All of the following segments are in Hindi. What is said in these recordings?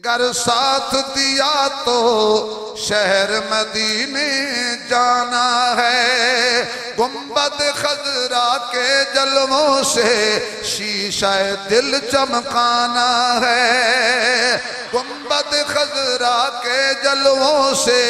गर साथ दिया तो शहर मदीने जाना है। गुंबद खजरा के जलवों से शीशा दिल चमकाना है। गुंबद खजरा के जलवों से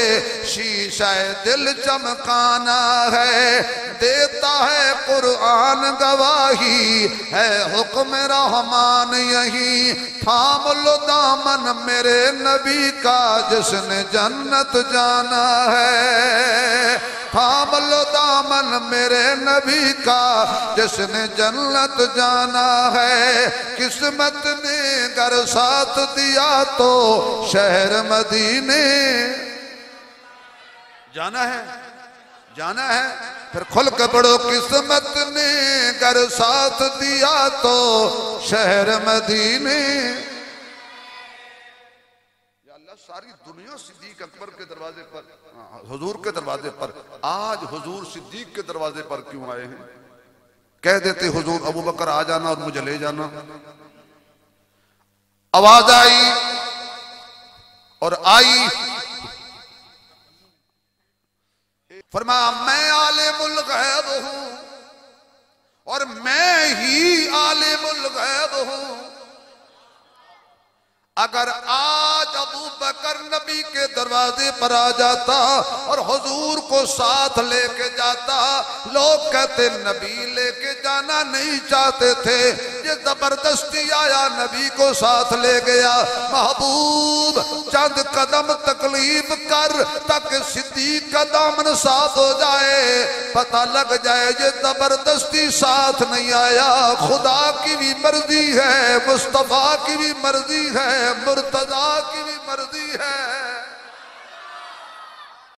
शीशा दिल चमकाना है। देता है कुरान गवाही है हुक्म रहमान यही। थाम लो दामन मेरे नबी का जिसने जन्नत जाना है। थाम लो दामन मेरे नबी का जिसने जन्नत जाना है। किस्मत ने घर साथ दिया तो शहर मदीने जाना है, जाना है। फिर खुल के पढ़ो, किस्मत ने घर साथ दिया तो शहर मदीने। या अल्लाह, सारी दुनिया सिद्दीक अकबर के दरवाजे पर, हुजूर के दरवाजे पर, आज हुजूर सिद्दीक के दरवाजे पर क्यों आए हैं? कह देते हुजूर अबू बकर आ जाना और मुझे ले जाना। आवाज आई और आई, फरमाया मैं आलिमुल गैब हूं और मैं ही आलिमुल गैब हूं। अगर आज अबू बकर नबी के दरवाजे पर आ जाता और हुजूर को साथ लेके जाता, लोग कहते नबी लेके जाना नहीं चाहते थे, ये जबरदस्ती आया नबी को साथ ले गया। महबूब चंद कदम तकलीफ कर ताकि सिद्दीक का दामन साथ हो जाए, पता लग जाए ये जबरदस्ती साथ नहीं आया, खुदा की भी मर्जी है, मुस्तफा की भी मर्जी है, मुर्तजा की भी मर्जी